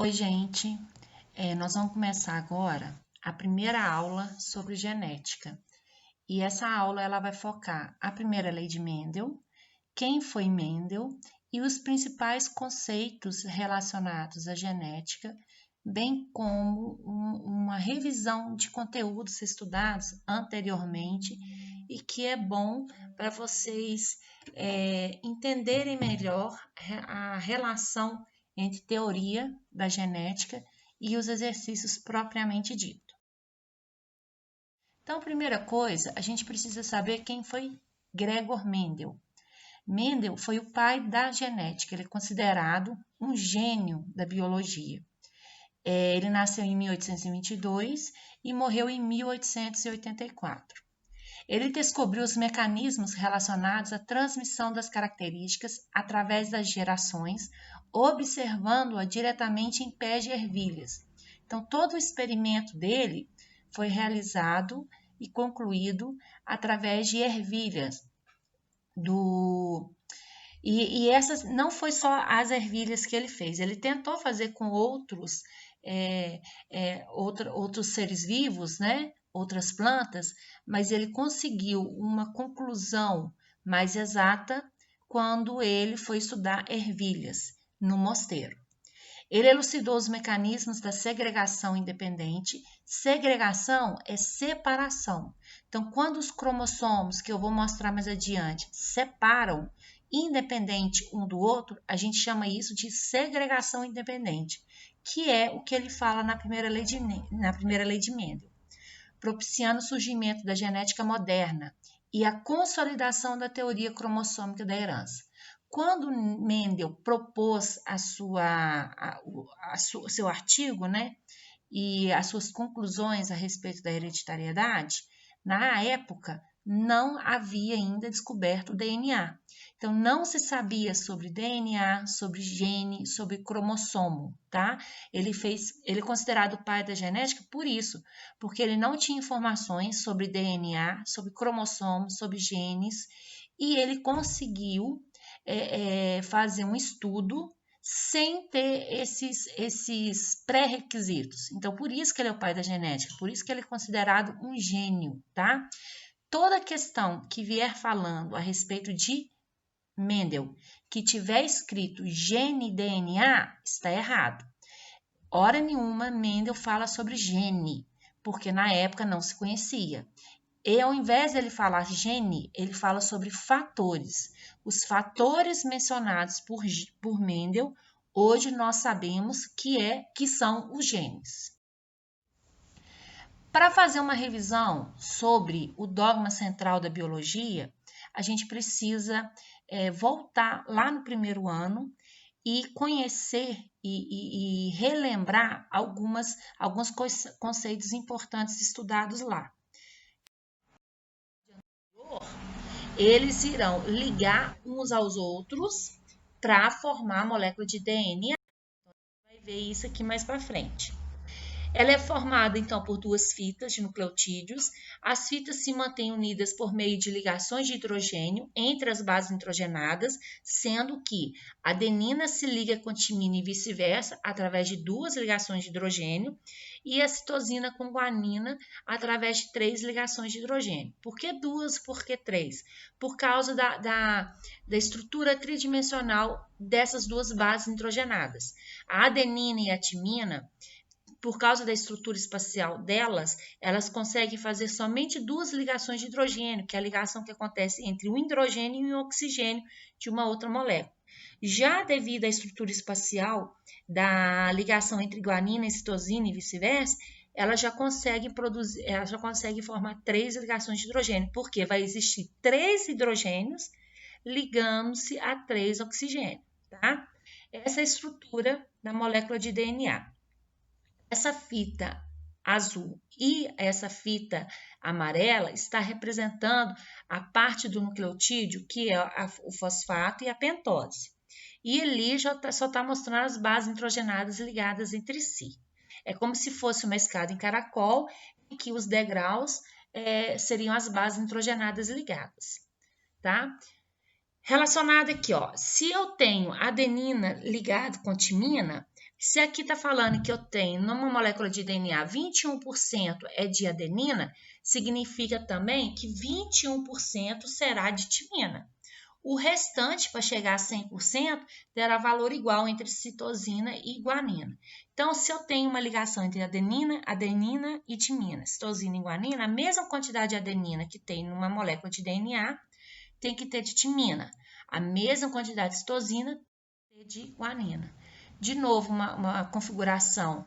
Oi, gente. Nós vamos começar agora a primeira aula sobre genética. E essa aula ela vai focar a primeira lei de Mendel, quem foi Mendel e os principais conceitos relacionados à genética, bem como uma revisão de conteúdos estudados anteriormente e que é bom para vocês entenderem melhor a relação entre teoria da genética e os exercícios propriamente dito. Então, primeira coisa, a gente precisa saber quem foi Gregor Mendel. Mendel foi o pai da genética, ele é considerado um gênio da biologia. Ele nasceu em 1822 e morreu em 1884. Ele descobriu os mecanismos relacionados à transmissão das características através das gerações, observando-a diretamente em pés de ervilhas. Então, todo o experimento dele foi realizado e concluído através de ervilhas. E essas não foi só as ervilhas que ele fez, ele tentou fazer com outros seres vivos, né? Outras plantas, mas ele conseguiu uma conclusão mais exata quando ele foi estudar ervilhas no mosteiro. Ele elucidou os mecanismos da segregação independente. Segregação é separação. Então, quando os cromossomos, que eu vou mostrar mais adiante, separam independente um do outro, a gente chama isso de segregação independente, que é o que ele fala na primeira lei de Mendel, propiciando o surgimento da genética moderna e a consolidação da teoria cromossômica da herança. Quando Mendel propôs seu artigo, né, e as suas conclusões a respeito da hereditariedade, na época não havia ainda descoberto o DNA. Então, não se sabia sobre DNA, sobre gene, sobre cromossomo, tá? Ele é considerado o pai da genética por isso, porque ele não tinha informações sobre DNA, sobre cromossomos, sobre genes, e ele conseguiu fazer um estudo sem ter esses pré-requisitos. Então, por isso que ele é o pai da genética, por isso que ele é considerado um gênio, tá? Toda questão que vier falando a respeito de Mendel, que tiver escrito gene e DNA, está errado. Hora nenhuma Mendel fala sobre gene, porque na época não se conhecia. E ao invés de ele falar gene, ele fala sobre fatores. Os fatores mencionados por Mendel, hoje nós sabemos que são os genes. Para fazer uma revisão sobre o dogma central da biologia, a gente precisa voltar lá no primeiro ano e conhecer e relembrar alguns conceitos importantes estudados lá. Eles irão ligar uns aos outros para formar a molécula de DNA. Então, a gente vai ver isso aqui mais para frente. Ela é formada, então, por duas fitas de nucleotídeos. As fitas se mantêm unidas por meio de ligações de hidrogênio entre as bases nitrogenadas, sendo que a adenina se liga com timina e vice-versa, através de duas ligações de hidrogênio, e a citosina com guanina, através de três ligações de hidrogênio. Por que duas? Por que três? Por causa da estrutura tridimensional dessas duas bases nitrogenadas. A adenina e a timina, por causa da estrutura espacial delas, elas conseguem fazer somente duas ligações de hidrogênio, que é a ligação que acontece entre um hidrogênio e um oxigênio de uma outra molécula. Já devido à estrutura espacial da ligação entre guanina e citosina e vice-versa, ela já consegue formar três ligações de hidrogênio, porque vai existir três hidrogênios ligando-se a três oxigênios, tá? Essa é a estrutura da molécula de DNA. Essa fita azul e essa fita amarela está representando a parte do nucleotídeo, que é o fosfato e a pentose. E ali só está mostrando as bases nitrogenadas ligadas entre si. É como se fosse uma escada em caracol, em que os degraus seriam as bases nitrogenadas ligadas, tá? Relacionado aqui, ó, se eu tenho adenina ligado com timina, Se aqui está falando que eu tenho numa molécula de DNA 21% é de adenina, significa também que 21% será de timina. O restante, para chegar a 100%, terá valor igual entre citosina e guanina. Então, se eu tenho uma ligação entre adenina e timina, citosina e guanina, a mesma quantidade de adenina que tem numa molécula de DNA tem que ter de timina. A mesma quantidade de citosina tem que ter de guanina. De novo, uma configuração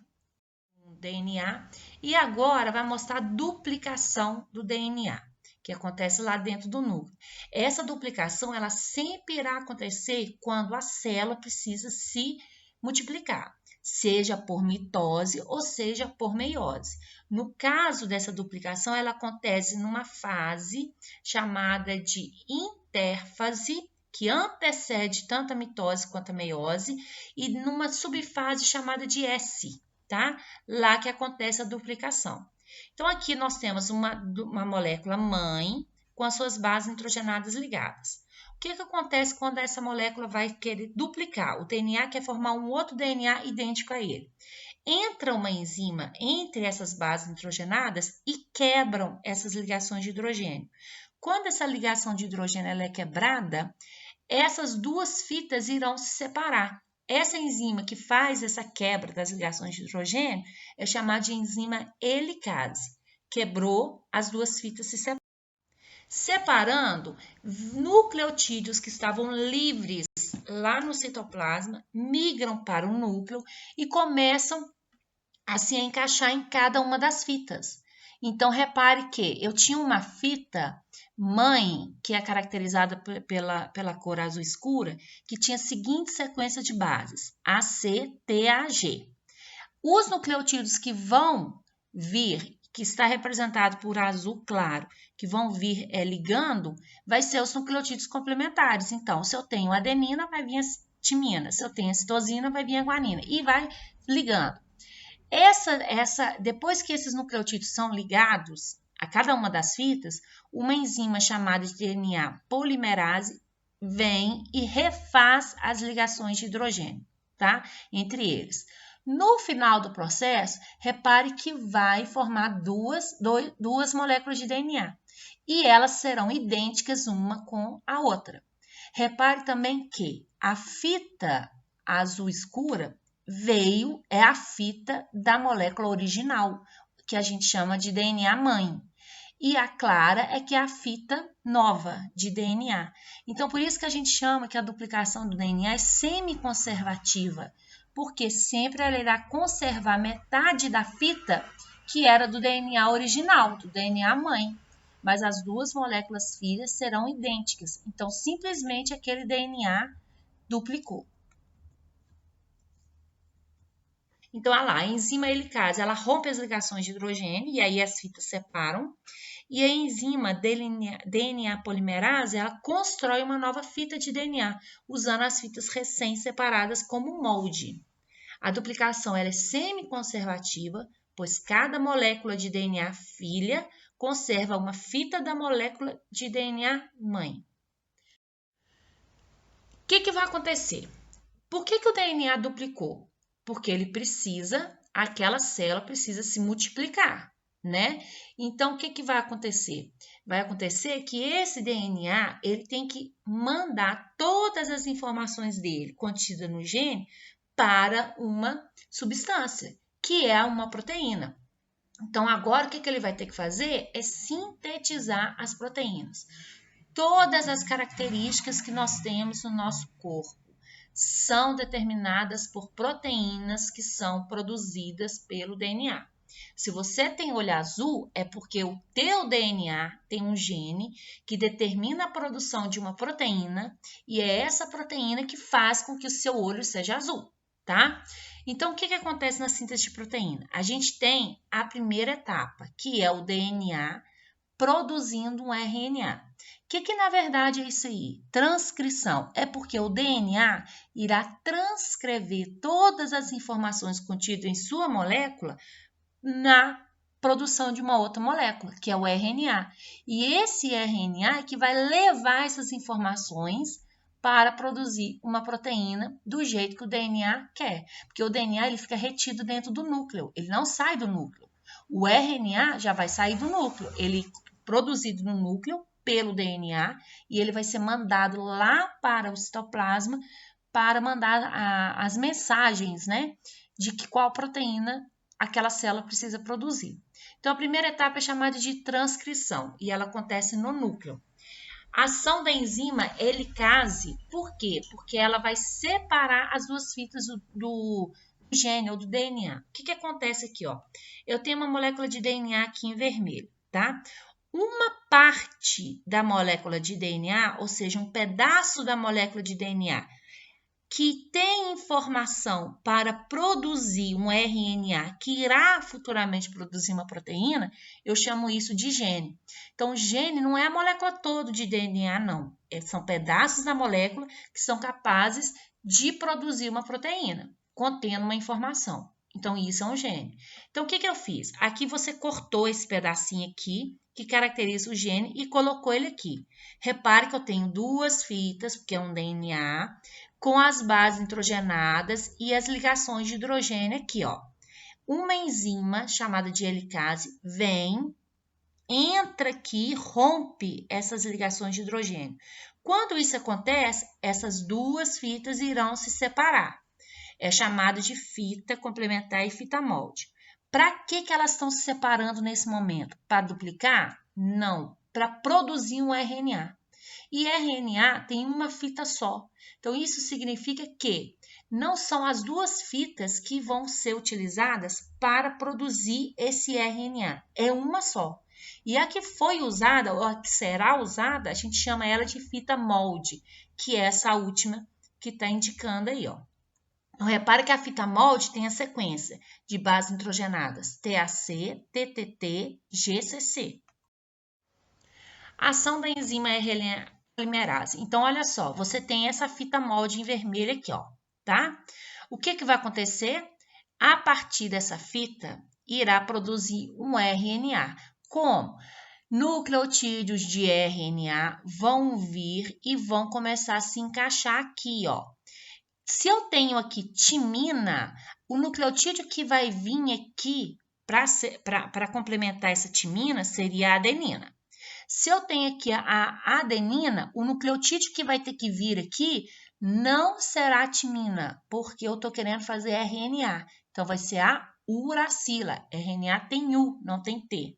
do DNA. E agora vai mostrar a duplicação do DNA, que acontece lá dentro do núcleo. Essa duplicação, ela sempre irá acontecer quando a célula precisa se multiplicar, seja por mitose ou seja por meiose. No caso dessa duplicação, ela acontece numa fase chamada de intérfase, que antecede tanto a mitose quanto a meiose, e numa subfase chamada de S, tá? Lá que acontece a duplicação. Então, aqui nós temos uma molécula mãe com as suas bases nitrogenadas ligadas. O que acontece quando essa molécula vai querer duplicar? O DNA quer formar um outro DNA idêntico a ele. Entra uma enzima entre essas bases nitrogenadas e quebram essas ligações de hidrogênio. Quando essa ligação de hidrogênio ela é quebrada, essas duas fitas irão se separar. Essa enzima que faz essa quebra das ligações de hidrogênio é chamada de enzima helicase. Quebrou, as duas fitas se separam. Separando, nucleotídeos que estavam livres lá no citoplasma migram para o núcleo e começam a se encaixar em cada uma das fitas. Então, repare que eu tinha uma fita mãe, que é caracterizada pela cor azul escura, que tinha a seguinte sequência de bases, AC, TAG. Os nucleotídeos que vão vir, que está representado por azul claro, que vão vir ligando, vai ser os nucleotídeos complementares. Então, se eu tenho adenina, vai vir a timina. Se eu tenho a citosina, vai vir a guanina. E vai ligando. Depois que esses nucleotídeos são ligados a cada uma das fitas, uma enzima chamada de DNA polimerase vem e refaz as ligações de hidrogênio, tá? Entre eles. No final do processo, repare que vai formar duas moléculas de DNA e elas serão idênticas uma com a outra. Repare também que a fita azul escura é a fita da molécula original, que a gente chama de DNA mãe. E a clara é que é a fita nova de DNA. Então, por isso que a gente chama que a duplicação do DNA é semiconservativa, porque sempre ela irá conservar metade da fita que era do DNA original, do DNA mãe. Mas as duas moléculas filhas serão idênticas. Então, simplesmente aquele DNA duplicou. Então, olha lá, a enzima helicase, ela rompe as ligações de hidrogênio e aí as fitas separam. E a enzima DNA polimerase, ela constrói uma nova fita de DNA, usando as fitas recém-separadas como molde. A duplicação ela é semiconservativa, pois cada molécula de DNA filha conserva uma fita da molécula de DNA mãe. O que vai acontecer? Por que o DNA duplicou? Porque aquela célula precisa se multiplicar, né? Então, o que vai acontecer? Vai acontecer que esse DNA, ele tem que mandar todas as informações dele contidas no gene para uma substância, que é uma proteína. Então, agora, o que ele vai ter que fazer é sintetizar as proteínas. Todas as características que nós temos no nosso corpo são determinadas por proteínas que são produzidas pelo DNA. Se você tem olho azul, é porque o teu DNA tem um gene que determina a produção de uma proteína e é essa proteína que faz com que o seu olho seja azul, tá? Então, o que acontece na síntese de proteína? A gente tem a primeira etapa, que é o DNA produzindo um RNA. O que na verdade é isso aí? Transcrição. É porque o DNA irá transcrever todas as informações contidas em sua molécula na produção de uma outra molécula, que é o RNA. E esse RNA é que vai levar essas informações para produzir uma proteína do jeito que o DNA quer. Porque o DNA ele fica retido dentro do núcleo, ele não sai do núcleo. O RNA já vai sair do núcleo, ele é produzido no núcleo pelo DNA e ele vai ser mandado lá para o citoplasma para mandar as mensagens, né, de que qual proteína aquela célula precisa produzir. Então, a primeira etapa é chamada de transcrição e ela acontece no núcleo. A ação da enzima helicase, por quê? Porque ela vai separar as duas fitas do gene ou do DNA. O que acontece aqui, ó? Eu tenho uma molécula de DNA aqui em vermelho, tá? Uma parte da molécula de DNA, ou seja, um pedaço da molécula de DNA que tem informação para produzir um RNA que irá futuramente produzir uma proteína, eu chamo isso de gene. Então, gene não é a molécula toda de DNA, não. São pedaços da molécula que são capazes de produzir uma proteína, contendo uma informação. Então, isso é um gene. Então, o que eu fiz? Aqui você cortou esse pedacinho aqui, que caracteriza o gene, e colocou ele aqui. Repare que eu tenho duas fitas, porque é um DNA, com as bases nitrogenadas e as ligações de hidrogênio aqui, ó. Uma enzima chamada de helicase vem, entra aqui, rompe essas ligações de hidrogênio. Quando isso acontece, essas duas fitas irão se separar. É chamado de fita complementar e fita molde. Para que elas estão se separando nesse momento? Para duplicar? Não, para produzir um RNA. E RNA tem uma fita só. Então, isso significa que não são as duas fitas que vão ser utilizadas para produzir esse RNA. É uma só. E a que foi usada, ou a que será usada, a gente chama ela de fita molde, que é essa última que está indicando aí, ó. Então, repare que a fita molde tem a sequência de bases nitrogenadas TAC, TTT, GCC. A ação da enzima RNA polimerase. Então, olha só, você tem essa fita molde em vermelho aqui, ó, tá? O que vai acontecer? A partir dessa fita, irá produzir um RNA. Como? Nucleotídeos de RNA vão vir e vão começar a se encaixar aqui, ó. Se eu tenho aqui timina, o nucleotídeo que vai vir aqui para complementar essa timina seria a adenina. Se eu tenho aqui a adenina, o nucleotídeo que vai ter que vir aqui não será a timina, porque eu estou querendo fazer RNA. Então, vai ser a uracila. RNA tem U, não tem T.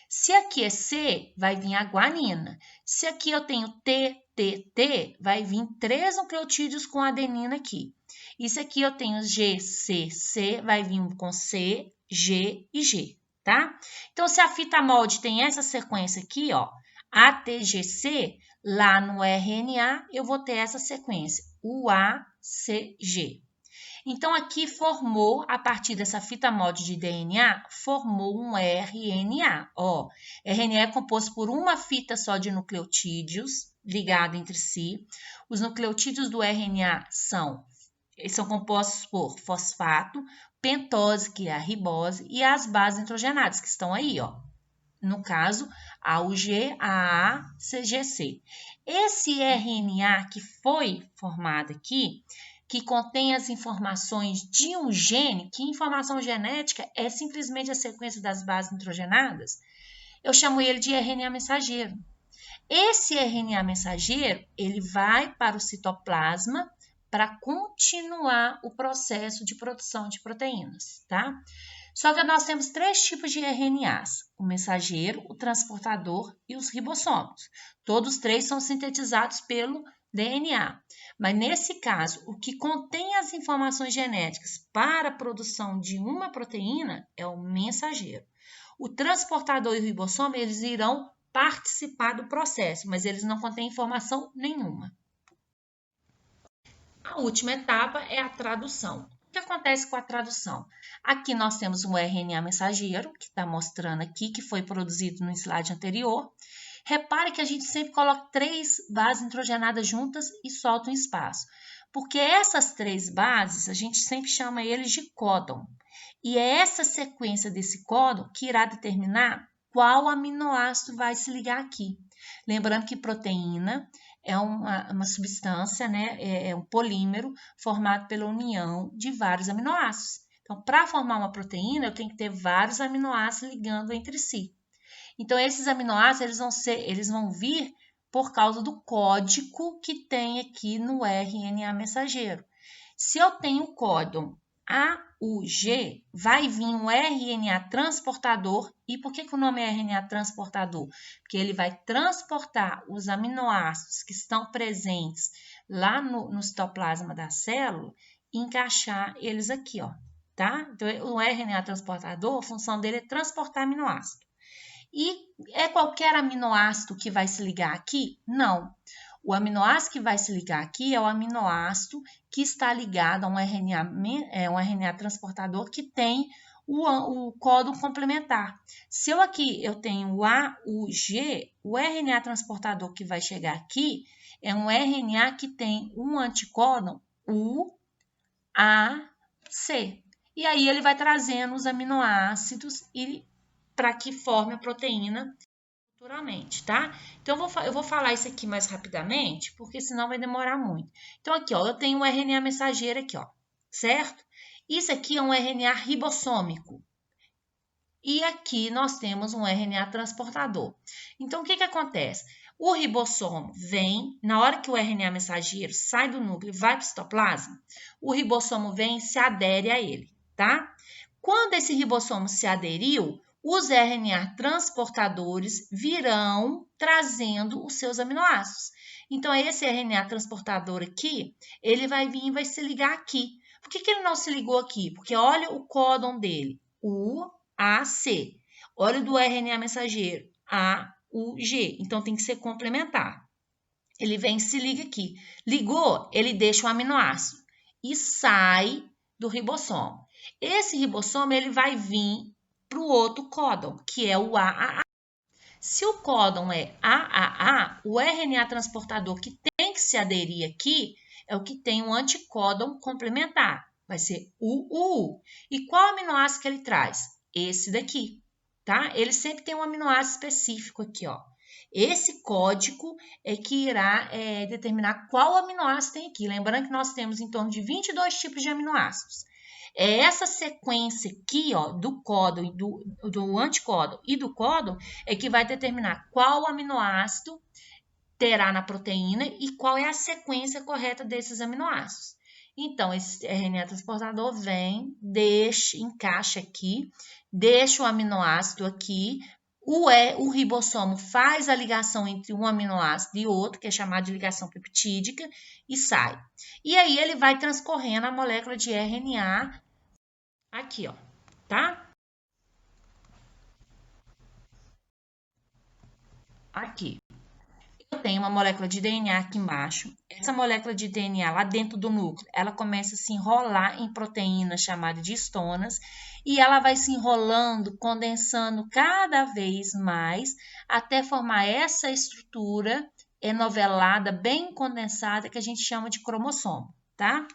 Se aqui é C, vai vir a guanina. Se aqui eu tenho T, T, T, vai vir 3 nucleotídeos com adenina aqui. E se aqui eu tenho G, C, C, vai vir com C, G e G. Tá? Então, se a fita molde tem essa sequência aqui, ó, ATGC, lá no RNA, eu vou ter essa sequência, UACG. Então, aqui formou, a partir dessa fita molde de DNA, formou um RNA. Ó, RNA é composto por uma fita só de nucleotídeos, ligada entre si. Os nucleotídeos do RNA são compostos por fosfato, pentose, que é a ribose, e as bases nitrogenadas, que estão aí, ó. No caso, AUG, AA, CGC. Esse RNA que foi formado aqui, que contém as informações de um gene, que informação genética é simplesmente a sequência das bases nitrogenadas, eu chamo ele de RNA mensageiro. Esse RNA mensageiro, ele vai para o citoplasma para continuar o processo de produção de proteínas, tá? Só que nós temos 3 tipos de RNAs, o mensageiro, o transportador e os ribossomos. Todos 3 são sintetizados pelo DNA. Mas nesse caso, o que contém as informações genéticas para a produção de uma proteína é o mensageiro. O transportador e o ribossomo, eles irão participar do processo, mas eles não contêm informação nenhuma. A última etapa é a tradução. O que acontece com a tradução? Aqui nós temos um RNA mensageiro, que está mostrando aqui, que foi produzido no slide anterior. Repare que a gente sempre coloca 3 bases nitrogenadas juntas e solta um espaço. Porque essas 3 bases, a gente sempre chama eles de códon. E é essa sequência desse códon que irá determinar qual aminoácido vai se ligar aqui. Lembrando que proteína é uma substância, né? É um polímero formado pela união de vários aminoácidos. Então, para formar uma proteína, eu tenho que ter vários aminoácidos ligando entre si. Então, esses aminoácidos eles vão vir por causa do código que tem aqui no RNA mensageiro. Se eu tenho o códon AUG, vai vir um RNA transportador. E por que o nome é RNA transportador? Porque ele vai transportar os aminoácidos que estão presentes lá no citoplasma da célula e encaixar eles aqui, ó, tá? Então, o RNA transportador, a função dele é transportar aminoácido. E é qualquer aminoácido que vai se ligar aqui? Não. O aminoácido que vai se ligar aqui é o aminoácido que está ligado a um RNA transportador que tem o códon complementar. Se eu tenho o AUG, o RNA transportador que vai chegar aqui é um RNA que tem um anticódon UAC. E aí ele vai trazendo os aminoácidos para que forme a proteína futuramente, tá? Então, eu vou falar isso aqui mais rapidamente, porque senão vai demorar muito. Então, aqui, ó, eu tenho um RNA mensageiro aqui, ó, certo? Isso aqui é um RNA ribossômico. E aqui nós temos um RNA transportador. Então, o que acontece? O ribossomo vem, na hora que o RNA mensageiro sai do núcleo e vai para o citoplasma, o ribossomo vem e se adere a ele, tá? Quando esse ribossomo se aderiu, os RNA transportadores virão trazendo os seus aminoácidos. Então, esse RNA transportador aqui, ele vai vir e vai se ligar aqui. Por que ele não se ligou aqui? Porque olha o códon dele, UAC. Olha o do RNA mensageiro, AUG. Então, tem que ser complementar. Ele vem e se liga aqui. Ligou, ele deixa o aminoácido e sai do ribossomo. Esse ribossomo, ele vai vir para o outro códon, que é o AAA. Se o códon é AAA, o RNA transportador que tem que se aderir aqui é o que tem um anticódon complementar. Vai ser UUU. E qual aminoácido que ele traz? Esse daqui, tá? Ele sempre tem um aminoácido específico aqui, ó. Esse código é que irá determinar qual aminoácido tem aqui. Lembrando que nós temos em torno de 22 tipos de aminoácidos. É essa sequência aqui, ó, do códon, do anticódon e do códon, é que vai determinar qual aminoácido terá na proteína e qual é a sequência correta desses aminoácidos. Então, esse RNA transportador vem, encaixa aqui, deixa o aminoácido aqui, o ribossomo faz a ligação entre um aminoácido e outro, que é chamada de ligação peptídica, e sai. E aí ele vai transcorrendo a molécula de RNA aqui, ó, tá? Aqui. Eu tenho uma molécula de DNA aqui embaixo. Essa molécula de DNA lá dentro do núcleo, ela começa a se enrolar em proteínas chamadas de histonas e ela vai se enrolando, condensando cada vez mais até formar essa estrutura enovelada, bem condensada, que a gente chama de cromossomo, tá?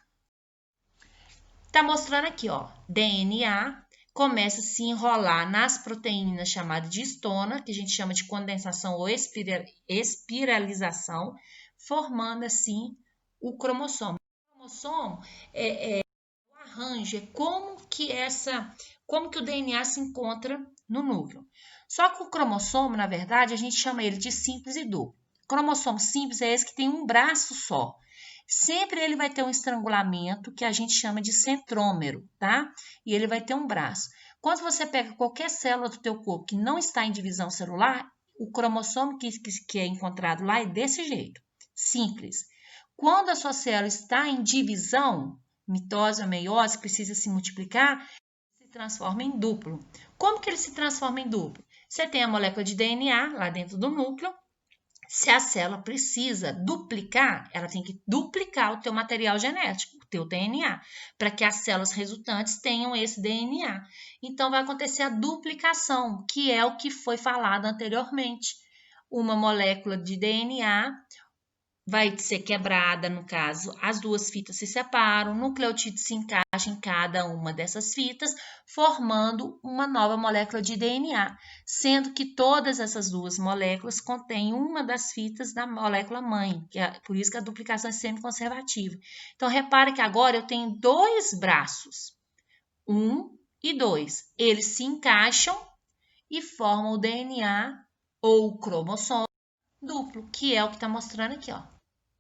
Tá mostrando aqui, ó, DNA começa a se enrolar nas proteínas chamadas de histona, que a gente chama de condensação ou espiralização, formando assim o cromossomo. O cromossomo é o arranjo, é como que o DNA se encontra no núcleo. Só que o cromossomo, na verdade, a gente chama ele de simples e duplo. O cromossomo simples é esse que tem um braço só. Sempre ele vai ter um estrangulamento que a gente chama de centrômero, tá? E ele vai ter um braço. Quando você pega qualquer célula do teu corpo que não está em divisão celular, o cromossomo que é encontrado lá é desse jeito, simples. Quando a sua célula está em divisão, mitose ou meiose, precisa se multiplicar, se transforma em duplo. Como que ele se transforma em duplo? Você tem a molécula de DNA lá dentro do núcleo. Se a célula precisa duplicar, ela tem que duplicar o teu material genético, o teu DNA, para que as células resultantes tenham esse DNA. Então, vai acontecer a duplicação, que é o que foi falado anteriormente. Uma molécula de DNA vai ser quebrada, no caso, as duas fitas se separam, o nucleotídeo se encaixa em cada uma dessas fitas, formando uma nova molécula de DNA, sendo que todas essas duas moléculas contêm uma das fitas da molécula mãe, por isso que a duplicação é semi-conservativa. Então, repare que agora eu tenho dois braços, 1 e 2. Eles se encaixam e formam o DNA ou o cromossomo duplo, que é o que está mostrando aqui, ó,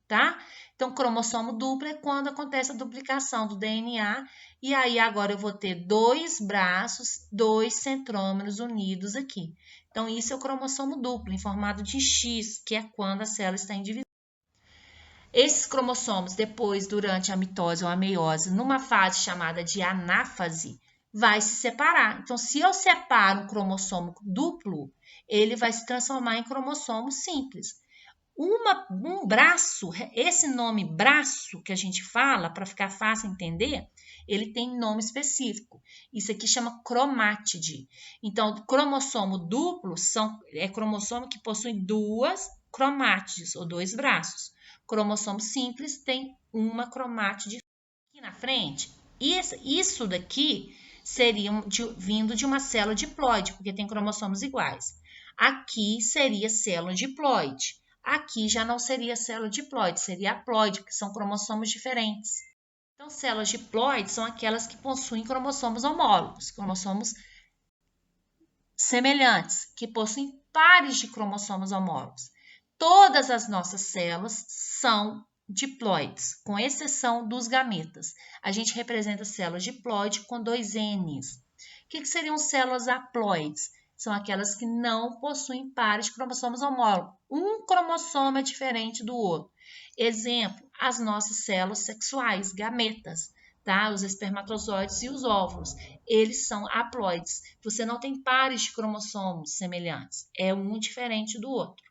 tá? Então, cromossomo duplo é quando acontece a duplicação do DNA, e aí agora eu vou ter dois braços, dois centrômeros unidos aqui. Então, isso é o cromossomo duplo, em formato de X, que é quando a célula está em divisão. Esses cromossomos, depois, durante a mitose ou a meiose, numa fase chamada de anáfase, vai se separar. Então, se eu separo um cromossomo duplo, ele vai se transformar em cromossomo simples. Um braço, esse nome braço que a gente fala, para ficar fácil entender, ele tem nome específico. Isso aqui chama cromátide. Então, cromossomo duplo é cromossomo que possui duas cromátides, ou dois braços. Cromossomo simples tem uma cromátide. Aqui na frente, isso daqui seria vindo de uma célula diploide, porque tem cromossomos iguais. Aqui seria célula diploide. Aqui já não seria célula diploide, seria haploide, porque são cromossomos diferentes. Então, células diploides são aquelas que possuem cromossomos homólogos, cromossomos semelhantes, que possuem pares de cromossomos homólogos. Todas as nossas células são diploides, com exceção dos gametas. A gente representa células diploide com dois N's. O que seriam células haploides? São aquelas que não possuem pares de cromossomos homólogos. Um cromossomo é diferente do outro. Exemplo, as nossas células sexuais, gametas, tá? Os espermatozoides e os óvulos. Eles são haploides. Você não tem pares de cromossomos semelhantes. É um diferente do outro.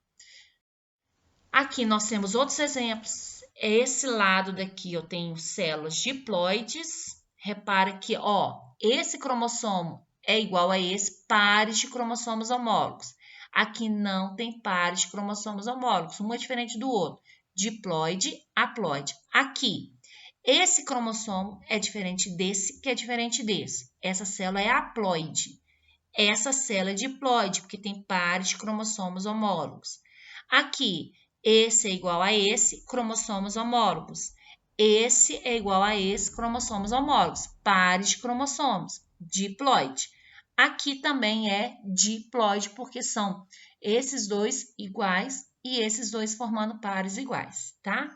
Aqui nós temos outros exemplos. Esse lado daqui eu tenho células diploides. Repara que, ó, esse cromossomo é igual a esse, pares de cromossomos homólogos. Aqui não tem pares de cromossomos homólogos, um é diferente do outro. Diploide, haploide. Aqui, esse cromossomo é diferente desse, que é diferente desse. Essa célula é haploide. Essa célula é diploide, porque tem pares de cromossomos homólogos. Aqui, esse é igual a esse, cromossomos homólogos. Esse é igual a esse, cromossomos homólogos. Pares de cromossomos, diploide. Aqui também é diploide, porque são esses dois iguais e esses dois formando pares iguais, tá?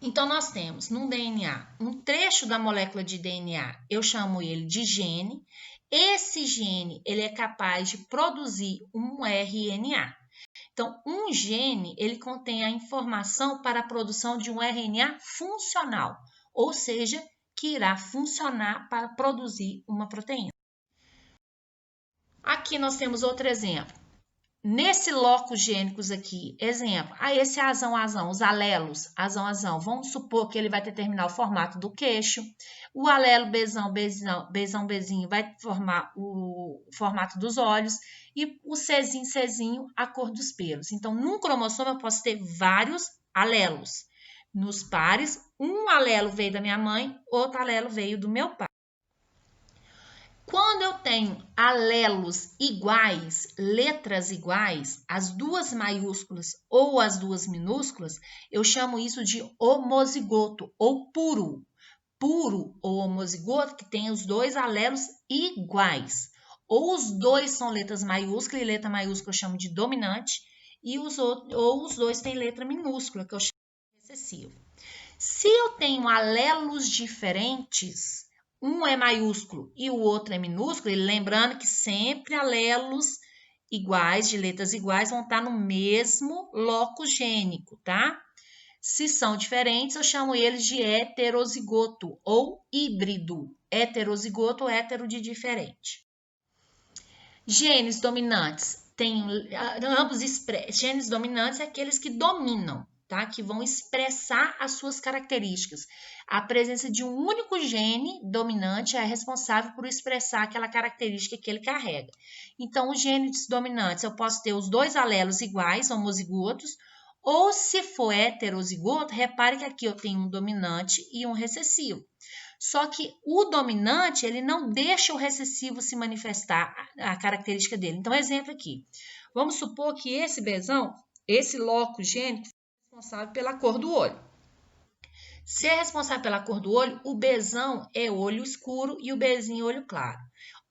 Então, nós temos no DNA um trecho da molécula de DNA, eu chamo ele de gene. Esse gene, ele é capaz de produzir um RNA. Então, um gene, ele contém a informação para a produção de um RNA funcional, ou seja, que irá funcionar para produzir uma proteína. Aqui nós temos outro exemplo. Nesse locus gênicos aqui, exemplo, esse azão, os alelos, azão, vamos supor que ele vai determinar o formato do queixo, o alelo bezinho vai formar o formato dos olhos e o Czinho, a cor dos pelos. Então, num cromossomo eu posso ter vários alelos. Nos pares, um alelo veio da minha mãe, outro alelo veio do meu pai. Quando eu tenho alelos iguais, letras iguais, as duas maiúsculas ou as duas minúsculas, eu chamo isso de homozigoto ou puro. Puro ou homozigoto que tem os dois alelos iguais. Ou os dois são letras maiúsculas, e letra maiúscula eu chamo de dominante, ou os dois têm letra minúscula, que eu chamo de recessivo. Se eu tenho alelos diferentes, um é maiúsculo e o outro é minúsculo, e lembrando que sempre alelos iguais, de letras iguais, vão estar no mesmo locus gênico, tá? Se são diferentes, eu chamo eles de heterozigoto ou híbrido. Heterozigoto ou hétero de diferente. Genes dominantes. Genes dominantes é aqueles que dominam. tá? Que vão expressar as suas características. A presença de um único gene dominante é responsável por expressar aquela característica que ele carrega. Então, os genes dominantes, eu posso ter os dois alelos iguais, homozigotos, ou se for heterozigoto, repare que aqui eu tenho um dominante e um recessivo. Só que o dominante, ele não deixa o recessivo se manifestar, a característica dele. Então, exemplo aqui. Vamos supor que esse Bzão, esse loco gênico, é responsável pela cor do olho. Se é responsável pela cor do olho, o Bzão é olho escuro e o Bzinho é olho claro.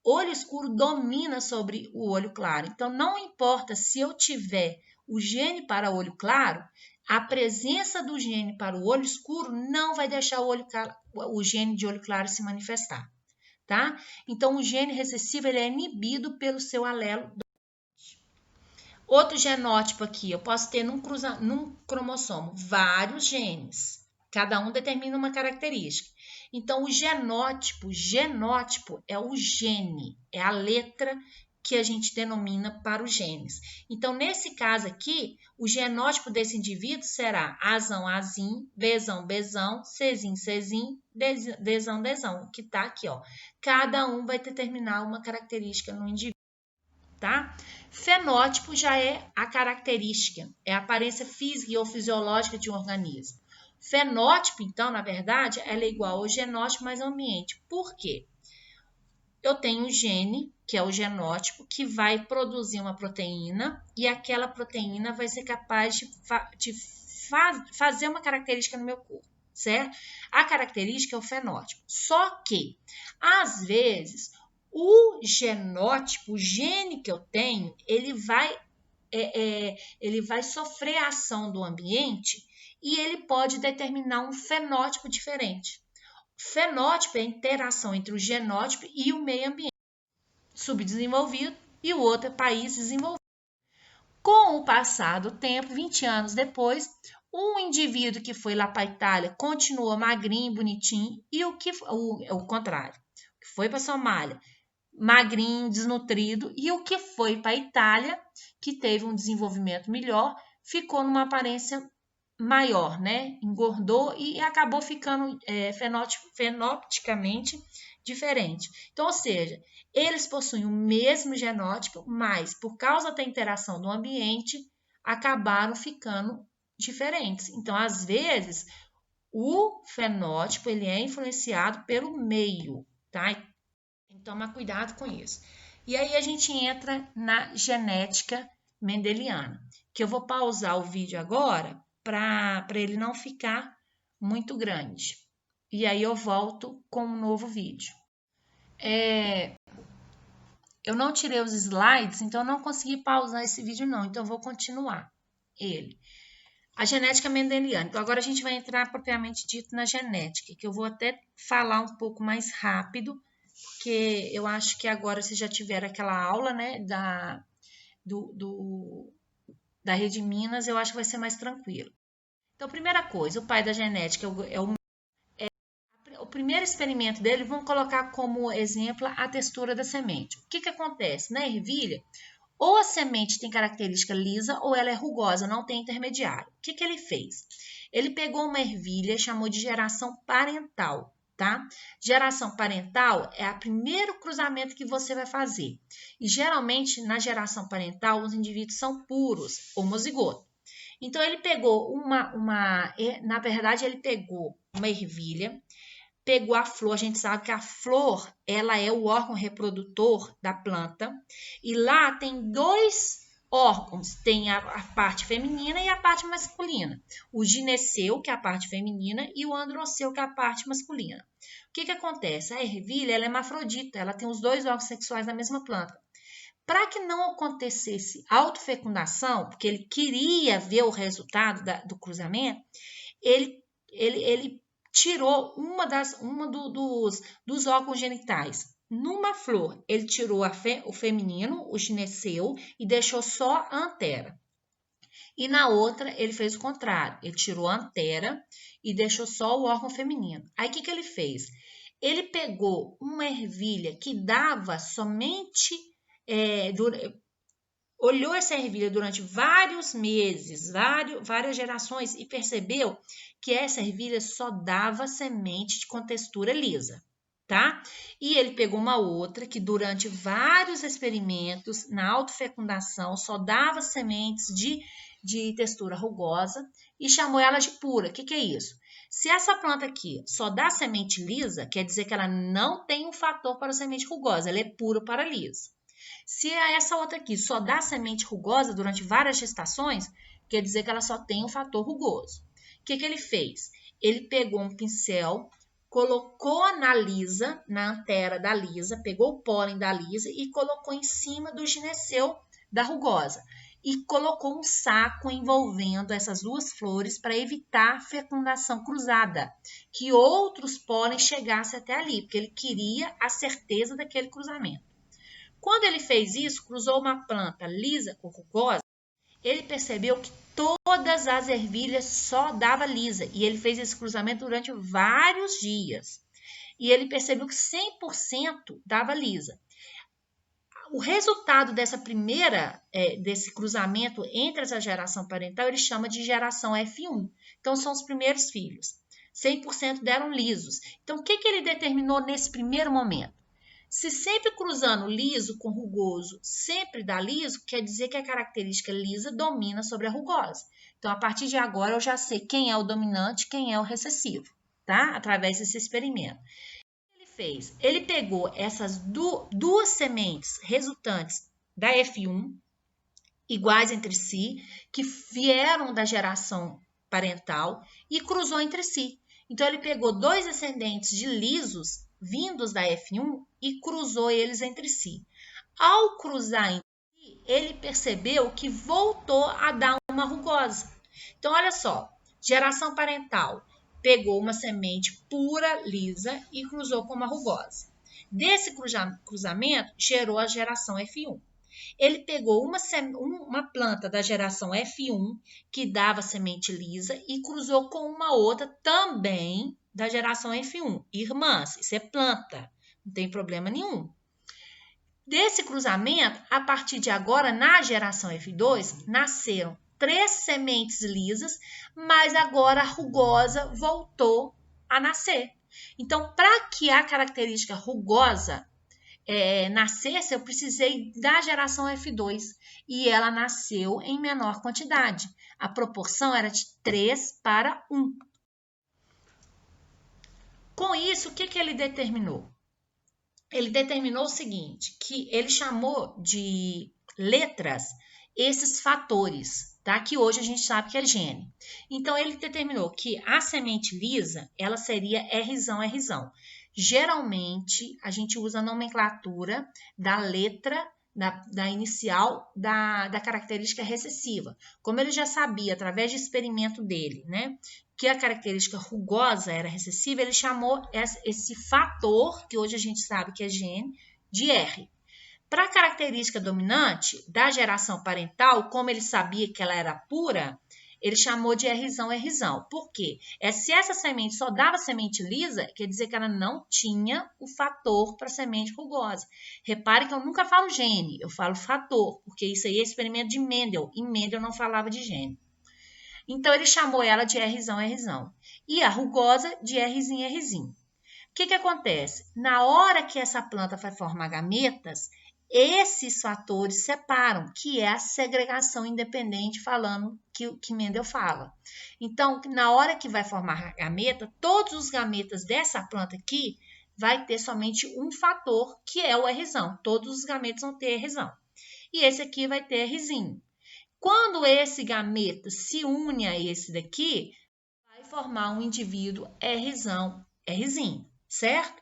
Olho escuro domina sobre o olho claro. Então, não importa se eu tiver o gene para olho claro, a presença do gene para o olho escuro não vai deixar o gene de olho claro se manifestar, tá? Então, o gene recessivo ele é inibido pelo seu alelo. Outro genótipo aqui, eu posso ter num cromossomo vários genes, cada um determina uma característica. Então, o genótipo é o gene, é a letra que a gente denomina para os genes. Então, nesse caso aqui, o genótipo desse indivíduo será Azão, Azim, Bzão, Bzão, Czim, Czim, Dzão, Dzão, que está aqui, ó. Cada um vai determinar uma característica no indivíduo, tá? Fenótipo já é a característica, é a aparência física ou fisiológica de um organismo. Fenótipo, então, na verdade, ela é igual ao genótipo mais ao ambiente. Por quê? Eu tenho um gene, que é o genótipo, que vai produzir uma proteína e aquela proteína vai ser capaz de fazer uma característica no meu corpo, certo? A característica é o fenótipo. Só que, às vezes, o genótipo, o gene que eu tenho, ele vai sofrer a ação do ambiente e ele pode determinar um fenótipo diferente. Fenótipo é a interação entre o genótipo e o meio ambiente, subdesenvolvido, e o outro é país desenvolvido. Com o passar do tempo, 20 anos depois, um indivíduo que foi lá para a Itália continuou magrinho, bonitinho, e o contrário, o que foi para a Somália, magrinho, desnutrido, e o que foi para a Itália, que teve um desenvolvimento melhor, ficou numa aparência maior, né? Engordou e acabou ficando fenotipicamente diferente. Então, ou seja, eles possuem o mesmo genótipo, mas por causa da interação do ambiente, acabaram ficando diferentes. Então, às vezes, o fenótipo ele é influenciado pelo meio, tá? Tem que tomar cuidado com isso. E aí a gente entra na genética mendeliana, que eu vou pausar o vídeo agora para ele não ficar muito grande. E aí eu volto com um novo vídeo. Eu não tirei os slides, então eu não consegui pausar esse vídeo não, então eu vou continuar ele. A genética mendeliana. Então agora a gente vai entrar propriamente dito na genética, que eu vou até falar um pouco mais rápido, porque eu acho que agora vocês já tiveram aquela aula, né, da Rede Minas, eu acho que vai ser mais tranquilo. Então, primeira coisa, o pai da genética o primeiro experimento dele, vamos colocar como exemplo a textura da semente. O que acontece? Na ervilha, ou a semente tem característica lisa ou ela é rugosa, não tem intermediário. O que ele fez? Ele pegou uma ervilha e chamou de geração parental, tá? Geração parental é o primeiro cruzamento que você vai fazer. E geralmente, na geração parental, os indivíduos são puros, homozigotos. Então, ele pegou na verdade, ele pegou uma ervilha, pegou a flor, a gente sabe que a flor, ela é o órgão reprodutor da planta, e lá tem dois órgãos, tem a parte feminina e a parte masculina. O gineceu, que é a parte feminina, e o androceu, que é a parte masculina. O que acontece? A ervilha, ela é hermafrodita, ela tem os dois órgãos sexuais na mesma planta. Para que não acontecesse autofecundação, porque ele queria ver o resultado do cruzamento, ele tirou dos órgãos genitais. Numa flor, ele tirou o feminino, o gineceu, e deixou só a antera. E na outra, ele fez o contrário. Ele tirou a antera e deixou só o órgão feminino. Aí, o que ele fez? Ele pegou uma ervilha que dava somente olhou essa ervilha durante vários meses, várias gerações e percebeu que essa ervilha só dava semente com textura lisa, tá? E ele pegou uma outra que durante vários experimentos na autofecundação só dava sementes de textura rugosa e chamou ela de pura. O que é isso? Se essa planta aqui só dá semente lisa, quer dizer que ela não tem um fator para semente rugosa, ela é pura para lisa. Se essa outra aqui só dá semente rugosa durante várias gestações, quer dizer que ela só tem um fator rugoso. O que ele fez? Ele pegou um pincel, colocou na lisa, na antera da lisa, pegou o pólen da lisa e colocou em cima do gineceu da rugosa. E colocou um saco envolvendo essas duas flores para evitar fecundação cruzada, que outros pólen chegassem até ali, porque ele queria a certeza daquele cruzamento. Quando ele fez isso, cruzou uma planta lisa com rugosa, ele percebeu que todas as ervilhas só dava lisa. E ele fez esse cruzamento durante vários dias. E ele percebeu que 100% dava lisa. O resultado desse cruzamento entre essa geração parental, ele chama de geração F1. Então, são os primeiros filhos. 100% deram lisos. Então, o que ele determinou nesse primeiro momento? Se sempre cruzando liso com rugoso sempre dá liso, quer dizer que a característica lisa domina sobre a rugosa. Então, a partir de agora, eu já sei quem é o dominante, quem é o recessivo, tá? Através desse experimento. O que ele fez? Ele pegou essas duas sementes resultantes da F1, iguais entre si, que vieram da geração parental, e cruzou entre si. Então, ele pegou dois descendentes de lisos vindos da F1 e cruzou eles entre si. Ao cruzar entre si, ele percebeu que voltou a dar uma rugosa. Então, olha só, geração parental pegou uma semente pura, lisa e cruzou com uma rugosa. Desse cruzamento, gerou a geração F1. Ele pegou uma planta da geração F1, que dava semente lisa, e cruzou com uma outra também da geração F1. Irmãs, isso é planta, não tem problema nenhum. Desse cruzamento, a partir de agora, na geração F2, nasceram 3 sementes lisas, mas agora a rugosa voltou a nascer. Então, para que a característica rugosa nascesse, eu precisei da geração F2 e ela nasceu em menor quantidade. A proporção era de 3 para 1. Com isso, o que ele determinou? Ele determinou o seguinte, que ele chamou de letras esses fatores, tá? Que hoje a gente sabe que é gene. Então, ele determinou que a semente lisa, ela seria Rzão, Rzão. Geralmente, a gente usa a nomenclatura da letra, da inicial da característica recessiva. Como ele já sabia, através de experimento dele, né, que a característica rugosa era recessiva, ele chamou esse fator, que hoje a gente sabe que é gene, de R. Para a característica dominante da geração parental, como ele sabia que ela era pura, ele chamou de Rzão, Rzão. Por quê? Se essa semente só dava semente lisa, quer dizer que ela não tinha o fator para semente rugosa. Repare que eu nunca falo gene, eu falo fator, porque isso aí é experimento de Mendel, e Mendel não falava de gene. Então, ele chamou ela de Rzão, Rzão. E a rugosa de Rzinho, Rzinho. O que acontece? Na hora que essa planta vai formar gametas, esses fatores separam, que é a segregação independente, falando que Mendel fala. Então, na hora que vai formar gameta, todos os gametas dessa planta aqui vai ter somente um fator, que é o Rzão. Todos os gametas vão ter Rzão. E esse aqui vai ter Rzinho. Quando esse gameta se une a esse daqui, vai formar um indivíduo Rzão, Rzinho, certo?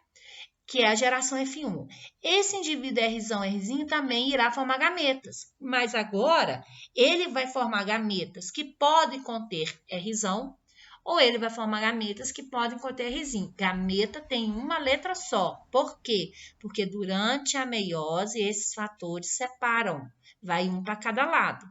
Que é a geração F1. Esse indivíduo Rzão, Rzinho também irá formar gametas, mas agora ele vai formar gametas que podem conter Rzão ou ele vai formar gametas que podem conter Rzinho. Gameta tem uma letra só. Por quê? Porque durante a meiose esses fatores separam, vai um para cada lado.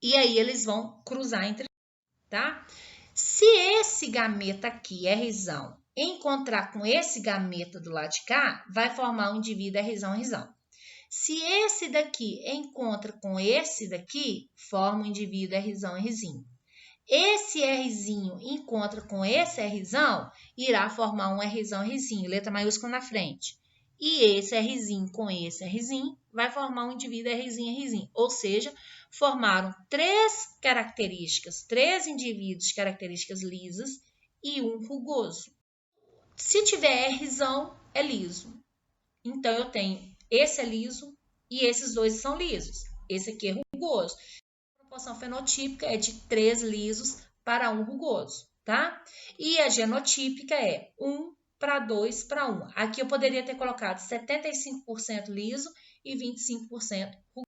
E aí eles vão cruzar entre si, tá? Se esse gameta aqui, Rzão, encontrar com esse gameta do lado de cá, vai formar um indivíduo Rzão, Rzão. Se esse daqui encontra com esse daqui, forma um indivíduo Rzão, Rzinho. Esse Rzinho encontra com esse Rzão, irá formar um Rzão, Rzinho, letra maiúscula na frente. E esse Rzinho com esse Rzinho vai formar um indivíduo Rzinho, Rzinho. Ou seja, formaram três indivíduos de características lisas e um rugoso. Se tiver Rzão, é liso. Então, eu tenho esse é liso e esses dois são lisos. Esse aqui é rugoso. A proporção fenotípica é de 3 lisos para 1 rugoso, tá? E a genotípica é 1 para 2 para 1. Aqui eu poderia ter colocado 75% liso e 25% rugoso.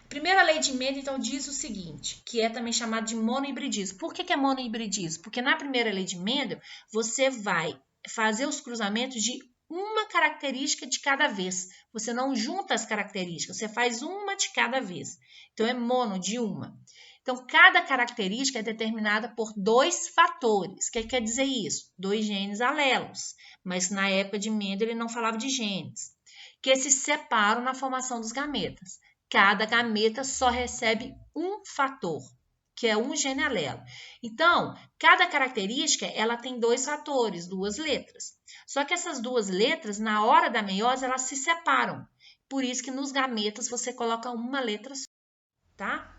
A primeira lei de Mendel, então, diz o seguinte, que é também chamado de monohibridismo. Por que é monohibridismo? Porque na primeira lei de Mendel, você vai fazer os cruzamentos de uma característica de cada vez. Você não junta as características, você faz uma de cada vez. Então, é mono, de uma. Então, cada característica é determinada por 2 fatores. O que quer dizer isso? 2 genes alelos. Mas na época de Mendel, ele não falava de genes, que se separam na formação dos gametas. Cada gameta só recebe um fator, que é um gene alelo. Então, cada característica, ela tem 2 fatores, 2 letras. Só que essas 2 letras, na hora da meiose, elas se separam. Por isso que nos gametas você coloca uma letra só, tá?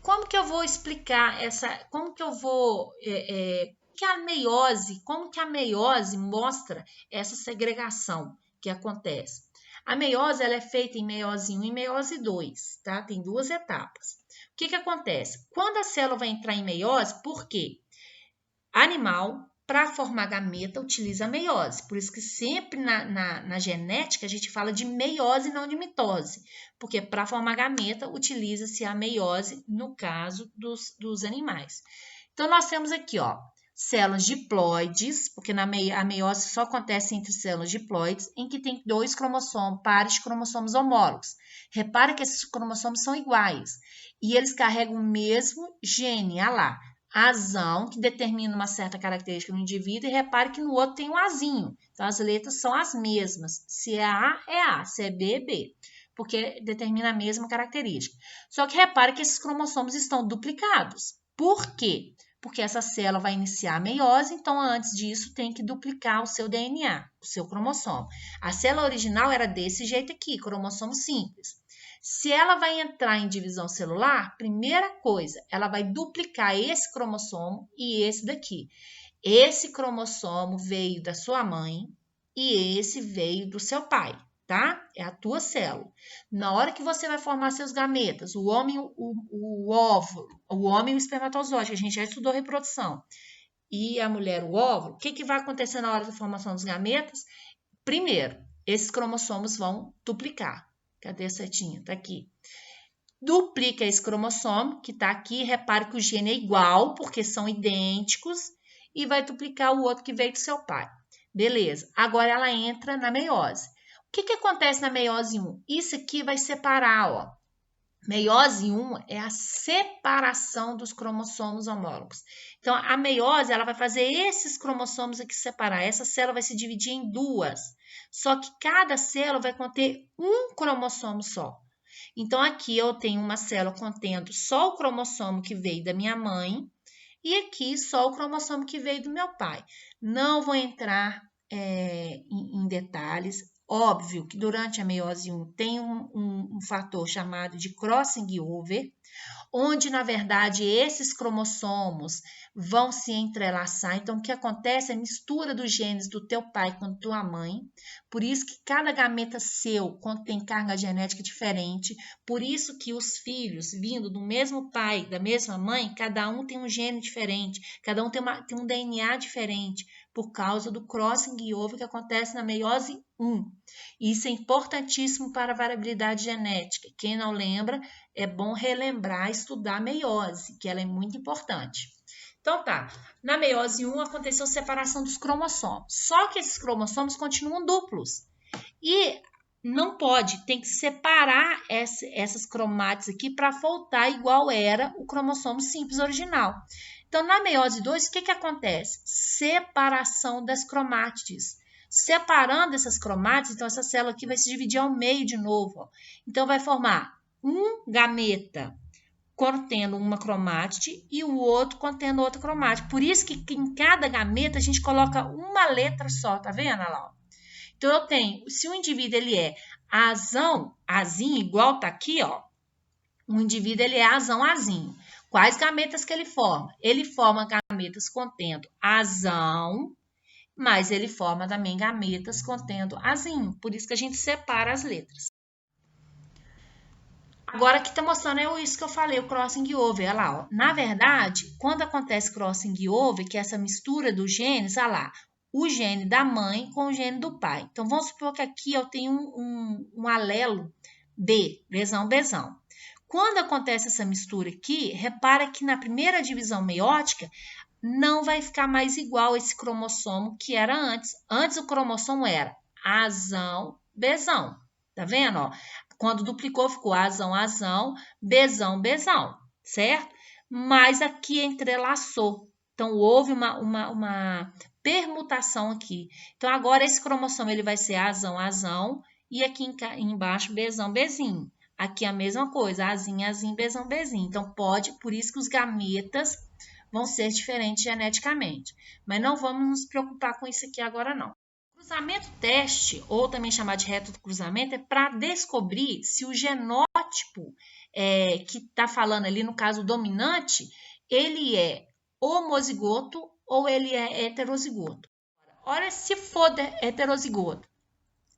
Como que eu vou explicar como que a meiose mostra essa segregação que acontece? A meiose ela é feita em meiose 1 e meiose 2, tá? Tem 2 etapas. O que acontece? Quando a célula vai entrar em meiose, por quê? Animal, para formar gameta, utiliza a meiose. Por isso que sempre na genética a gente fala de meiose e não de mitose. Porque para formar gameta, utiliza-se a meiose no caso dos animais. Então, nós temos aqui, ó, células diploides, porque a meiose só acontece entre células diploides, em que tem 2 cromossomos, pares de cromossomos homólogos. Repara que esses cromossomos são iguais e eles carregam o mesmo gene, lá, azão, que determina uma certa característica no indivíduo, e repare que no outro tem um azinho. Então, as letras são as mesmas. Se é A, se é B, é B, porque determina a mesma característica. Só que repare que esses cromossomos estão duplicados. Por quê? Porque essa célula vai iniciar a meiose, então antes disso tem que duplicar o seu DNA, o seu cromossomo. A célula original era desse jeito aqui, cromossomo simples. Se ela vai entrar em divisão celular, primeira coisa, ela vai duplicar esse cromossomo e esse daqui. Esse cromossomo veio da sua mãe e esse veio do seu pai, tá? É a tua célula. Na hora que você vai formar seus gametas, o homem, o óvulo, o homem o espermatozoide, a gente já estudou reprodução, e a mulher o óvulo, o que vai acontecer na hora da formação dos gametas? Primeiro, esses cromossomos vão duplicar. Cadê a setinha? Tá aqui. Duplica esse cromossomo, que tá aqui. Repare que o gene é igual, porque são idênticos. E vai duplicar o outro que veio do seu pai. Beleza. Agora ela entra na meiose. O que acontece na meiose 1? Isso aqui vai separar, ó. Meiose 1 é a separação dos cromossomos homólogos. Então, a meiose, ela vai fazer esses cromossomos aqui separar. Essa célula vai se dividir em 2. Só que cada célula vai conter um cromossomo só. Então, aqui eu tenho uma célula contendo só o cromossomo que veio da minha mãe e aqui só o cromossomo que veio do meu pai. Não vou entrar em detalhes. Óbvio que durante a meiose 1 tem um fator chamado de crossing over, onde, na verdade, esses cromossomos vão se entrelaçar. Então, o que acontece é a mistura dos genes do teu pai com tua mãe. Por isso que cada gameta seu contém carga genética diferente. Por isso que os filhos, vindo do mesmo pai, da mesma mãe, cada um tem um gene diferente, cada um tem um DNA diferente, por causa do crossing over que acontece na meiose 1. Isso é importantíssimo para a variabilidade genética. Quem não lembra, é bom relembrar e estudar a meiose, que ela é muito importante. Então tá, na meiose 1 aconteceu a separação dos cromossomos, só que esses cromossomos continuam duplos. E não pode, tem que separar essas cromátides aqui para voltar igual era o cromossomo simples original. Então, na meiose 2, o que acontece? Separação das cromátides. Separando essas cromátides, então essa célula aqui vai se dividir ao meio de novo. Ó. Então, vai formar um gameta contendo uma cromátide e o outro contendo outra cromátide. Por isso que em cada gameta a gente coloca uma letra só, tá vendo, lá? Então, eu tenho, se o indivíduo ele é azão, azinho, igual tá aqui, ó, o indivíduo ele é azão, azinho. Quais gametas que ele forma? Ele forma gametas contendo azão, mas ele forma também gametas contendo azinho. Por isso que a gente separa as letras. Agora, aqui está mostrando isso que eu falei, o crossing over. Olha lá, ó. Na verdade, quando acontece crossing over, que é essa mistura dos genes, olha lá, o gene da mãe com o gene do pai. Então, vamos supor que aqui eu tenho um alelo B, Bzão, Bzão. Quando acontece essa mistura aqui, repara que na primeira divisão meiótica, não vai ficar mais igual esse cromossomo que era antes. Antes o cromossomo era Azão, Bzão. Tá vendo? Ó? Quando duplicou, ficou Azão, Azão, Bzão, Bzão, certo? Mas aqui entrelaçou. Então, houve uma permutação aqui. Então, agora esse cromossomo ele vai ser Azão, Azão, e aqui embaixo Bzão, Bzinho. Aqui a mesma coisa, Azinho, Azinho, Bzão, Bzinho. Então, por isso que os gametas vão ser diferentes geneticamente. Mas não vamos nos preocupar com isso aqui agora, não. Cruzamento teste, ou também chamado de reto do cruzamento, é para descobrir se o genótipo que está falando ali, no caso dominante, ele é homozigoto ou ele é heterozigoto. Olha, se for heterozigoto,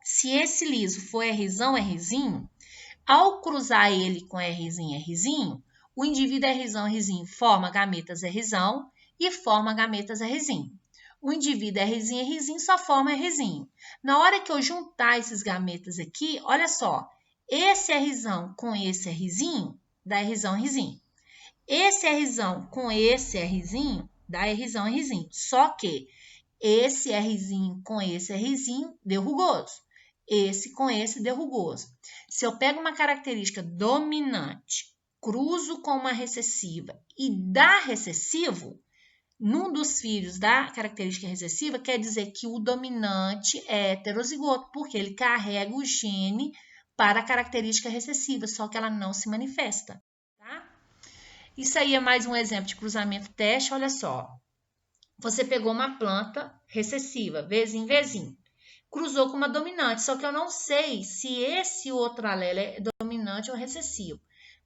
se esse liso for Rzão, Rzinho, ao cruzar ele com Rzinho, Rzinho, o indivíduo Rzão, Rzinho forma gametas Rzão e forma gametas Rzinho. O indivíduo Rzinho, Rzinho só forma Rzinho. Na hora que eu juntar esses gametas aqui, olha só, esse Rzão com esse Rzinho dá Rzão, Rzinho. Esse Rzão com esse Rzinho dá Rzão, Rzinho. Só que esse Rzinho com esse Rzinho deu rugoso. Esse com esse deu rugoso. Se eu pego uma característica dominante, cruzo com uma recessiva e dá recessivo, num dos filhos da característica recessiva, quer dizer que o dominante é heterozigoto, porque ele carrega o gene para a característica recessiva, só que ela não se manifesta. Tá? Isso aí é mais um exemplo de cruzamento teste. Olha só, você pegou uma planta recessiva, Vzinho, Vzinho, cruzou com uma dominante, só que eu não sei se esse outro alelo é dominante ou recessivo.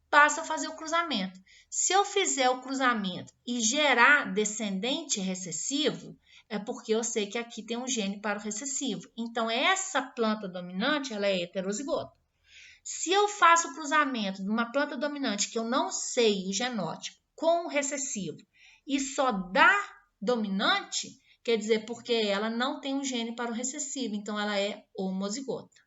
Passa a fazer o cruzamento. Se eu fizer o cruzamento e gerar descendente recessivo, é porque eu sei que aqui tem um gene para o recessivo. Então, essa planta dominante, ela é heterozigota. Se eu faço o cruzamento de uma planta dominante que eu não sei o genótipo com o recessivo e só dá dominante, quer dizer, porque ela não tem um gene para o recessivo, então ela é homozigota.